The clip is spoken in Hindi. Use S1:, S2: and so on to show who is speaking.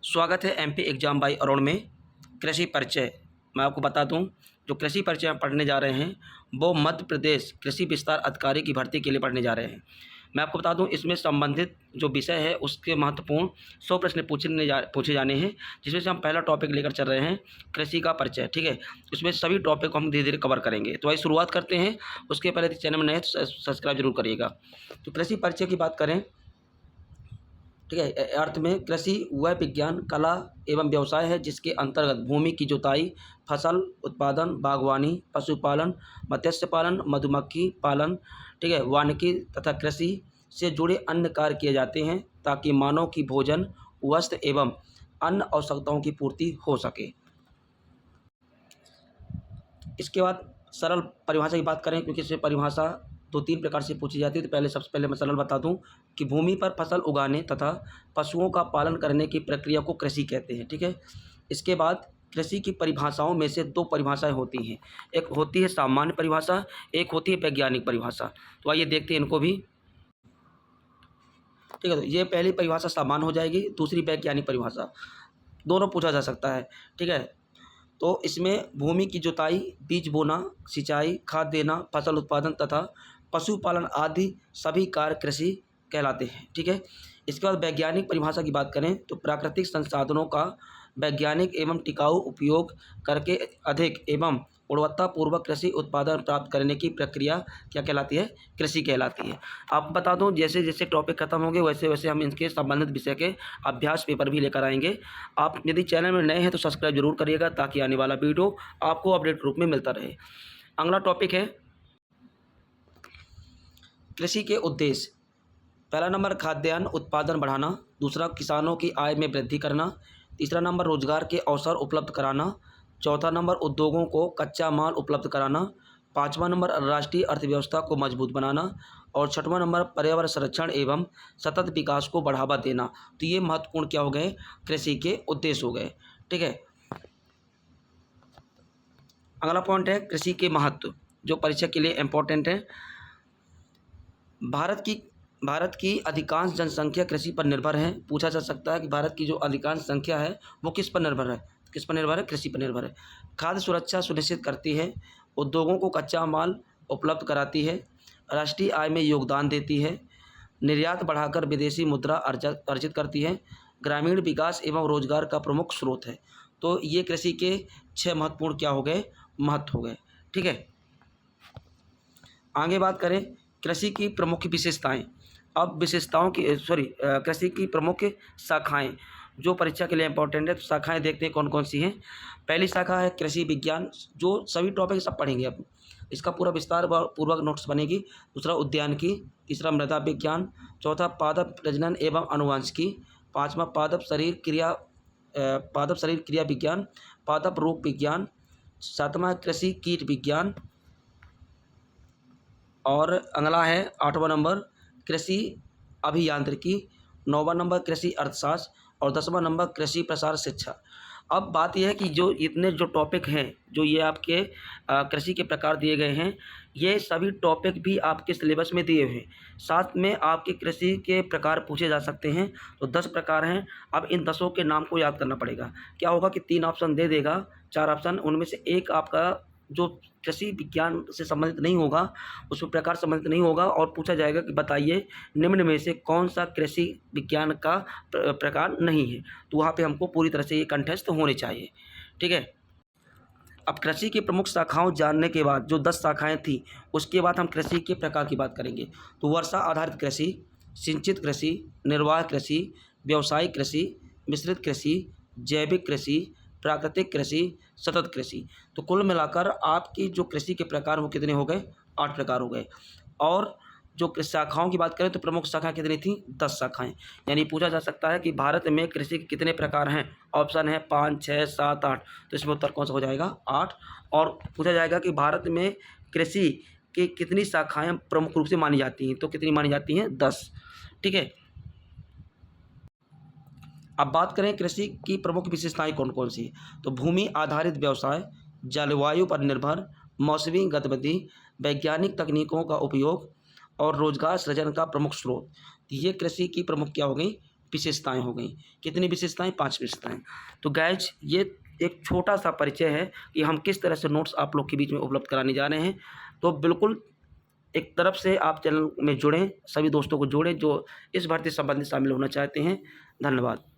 S1: स्वागत है एमपी एग्जाम बाई अरुण में। कृषि परिचय मैं आपको बता दूं, जो कृषि परिचय हम पढ़ने जा रहे हैं वो मध्य प्रदेश कृषि विस्तार अधिकारी की भर्ती के लिए पढ़ने जा रहे हैं। मैं आपको बता दूं, इसमें संबंधित जो विषय है उसके महत्वपूर्ण 100 प्रश्न पूछे जाने हैं, जिसमें से हम पहला टॉपिक लेकर चल रहे हैं कृषि का परिचय। ठीक है, इसमें सभी टॉपिक को हम धीरे धीरे कवर करेंगे। तो आइए शुरुआत करते हैं। उसके पहले चैनल में नए तो सब्सक्राइब जरूर करिएगा। तो कृषि परिचय की बात करें, ठीक है, अर्थ में कृषि वह विज्ञान कला एवं व्यवसाय है जिसके अंतर्गत भूमि की जुताई, फसल उत्पादन, बागवानी, पशुपालन, मत्स्य पालन, मधुमक्खी पालन, ठीक है, वानिकी तथा कृषि से जुड़े अन्य कार्य किए जाते हैं ताकि मानव की भोजन, वस्त्र एवं अन्य आवश्यकताओं की पूर्ति हो सके। इसके बाद सरल परिभाषा की बात करें, क्योंकि इसमें परिभाषा 2-3 प्रकार से पूछी जाती है। तो सबसे पहले मैं सरल बता दूं कि भूमि पर फसल उगाने तथा पशुओं का पालन करने की प्रक्रिया को कृषि कहते हैं। ठीक है, इसके बाद कृषि की परिभाषाओं में से 2 परिभाषाएं होती हैं। एक होती है सामान्य परिभाषा, एक होती है वैज्ञानिक परिभाषा। तो आइए देखते हैं इनको भी। ठीक है, तो ये पहली परिभाषा सामान्य हो जाएगी, दूसरी वैज्ञानिक परिभाषा। दोनों पूछा जा सकता है। ठीक है, तो इसमें भूमि की जुताई, बीज बोना, सिंचाई, खाद देना, फसल उत्पादन तथा पशुपालन आदि सभी कार्य कृषि कहलाते हैं। ठीक है, इसके बाद वैज्ञानिक परिभाषा की बात करें तो प्राकृतिक संसाधनों का वैज्ञानिक एवं टिकाऊ उपयोग करके अधिक एवं गुणवत्तापूर्वक कृषि उत्पादन प्राप्त करने की प्रक्रिया क्या कहलाती है? कृषि कहलाती है। आपको बता दूं, जैसे जैसे टॉपिक खत्म होंगे वैसे वैसे हम इनके संबंधित विषय के अभ्यास पेपर भी लेकर आएंगे। आप यदि चैनल में नए हैं तो सब्सक्राइब जरूर करिएगा ताकि आने वाला वीडियो आपको अपडेट रूप में मिलता रहे। अगला टॉपिक है कृषि के उद्देश्य। पहला नंबर खाद्यान्न उत्पादन बढ़ाना, दूसरा किसानों की आय में वृद्धि करना, तीसरा नंबर रोजगार के अवसर उपलब्ध कराना, चौथा नंबर उद्योगों को कच्चा माल उपलब्ध कराना, पाँचवा नंबर राष्ट्रीय अर्थव्यवस्था को मजबूत बनाना और छठवां नंबर पर्यावरण संरक्षण एवं सतत विकास को बढ़ावा देना। तो ये महत्वपूर्ण क्या हो गए? कृषि के उद्देश्य हो गए। ठीक है, अगला पॉइंट है कृषि के महत्व, जो परीक्षा के लिए इम्पोर्टेंट है। भारत की अधिकांश जनसंख्या कृषि पर निर्भर है। पूछा जा सकता है कि भारत की जो अधिकांश संख्या है वो किस पर निर्भर है? किस पर निर्भर है? कृषि पर निर्भर है। खाद्य सुरक्षा सुनिश्चित करती है, उद्योगों को कच्चा माल उपलब्ध कराती है, राष्ट्रीय आय में योगदान देती है, निर्यात बढ़ाकर विदेशी मुद्रा अर्जित करती है, ग्रामीण विकास एवं रोजगार का प्रमुख स्रोत है। तो ये कृषि के 6 महत्वपूर्ण क्या हो गए? महत्व हो गए। ठीक है, आगे बात करें कृषि की प्रमुख विशेषताएं। अब विशेषताओं की कृषि की प्रमुख शाखाएं जो परीक्षा के लिए इंपॉर्टेंट है। तो शाखाएं देखते हैं कौन कौन सी हैं। पहली शाखा है कृषि विज्ञान, जो सभी टॉपिक सब पढ़ेंगे अब, इसका पूरा विस्तार पूर्वक नोट्स बनेगी। दूसरा उद्यानिकी, तीसरा मृदा विज्ञान, चौथा पादप प्रजनन एवं अनुवांशिकी, पाँचवा पादप शरीर क्रिया विज्ञान, पादप रोग विज्ञान, सातवां कृषि कीट विज्ञान और अगला है 8वां नंबर कृषि अभियांत्रिकी, 9वां नंबर कृषि अर्थशास्त्र और 10वां नंबर कृषि प्रसार शिक्षा। अब बात यह है कि जो इतने जो टॉपिक हैं, जो ये आपके कृषि के प्रकार दिए गए हैं, ये सभी टॉपिक भी आपके सिलेबस में दिए हुए हैं। साथ में आपके कृषि के प्रकार पूछे जा सकते हैं। तो 10 प्रकार हैं। अब इन 10 के नाम को याद करना पड़ेगा। क्या होगा कि 3 ऑप्शन दे देगा, 4 ऑप्शन, उनमें से एक आपका जो कृषि विज्ञान से संबंधित नहीं होगा, उस प्रकार संबंधित नहीं होगा और पूछा जाएगा कि बताइए निम्न में से कौन सा कृषि विज्ञान का प्रकार नहीं है। तो वहाँ पे हमको पूरी तरह से ये कंठस्थ होने चाहिए। ठीक है, अब कृषि की प्रमुख शाखाओं जानने के बाद, जो 10 शाखाएं थी, उसके बाद हम कृषि के प्रकार की बात करेंगे। तो वर्षा आधारित कृषि, सिंचित कृषि, निर्वाह कृषि, व्यावसायिक कृषि, मिश्रित कृषि, जैविक कृषि, प्राकृतिक कृषि, सतत कृषि। तो कुल मिलाकर आपकी जो कृषि के प्रकार वो कितने हो गए? 8 प्रकार हो गए। और जो शाखाओं की बात करें तो प्रमुख शाखा कितनी थी? 10 शाखाएं। यानी पूछा जा सकता है कि भारत में कृषि के कितने प्रकार हैं? ऑप्शन है 5, 6, 7, 8। तो इसमें उत्तर कौन सा हो जाएगा? 8। और पूछा जाएगा कि भारत में कृषि की कितनी शाखाएं प्रमुख रूप से मानी जाती हैं? तो कितनी मानी जाती हैं? 10। ठीक है, अब बात करें कृषि की प्रमुख विशेषताएं कौन कौन सी। तो भूमि आधारित व्यवसाय, जलवायु पर निर्भर, मौसमी गतिविधि, वैज्ञानिक तकनीकों का उपयोग और रोजगार सृजन का प्रमुख स्रोत। ये कृषि की प्रमुख क्या हो गई? विशेषताएँ हो गई। कितनी विशेषताएँ? 5 विशेषताएँ। तो गाइज़ ये एक छोटा-सा परिचय है कि हम किस तरह से नोट्स आप लोग के बीच में उपलब्ध कराने जा रहे हैं। तो बिल्कुल एक तरफ से आप चैनल में जुड़ें, सभी दोस्तों को जोड़ें जो इस भर्ती से संबंधित शामिल होना चाहते हैं। धन्यवाद।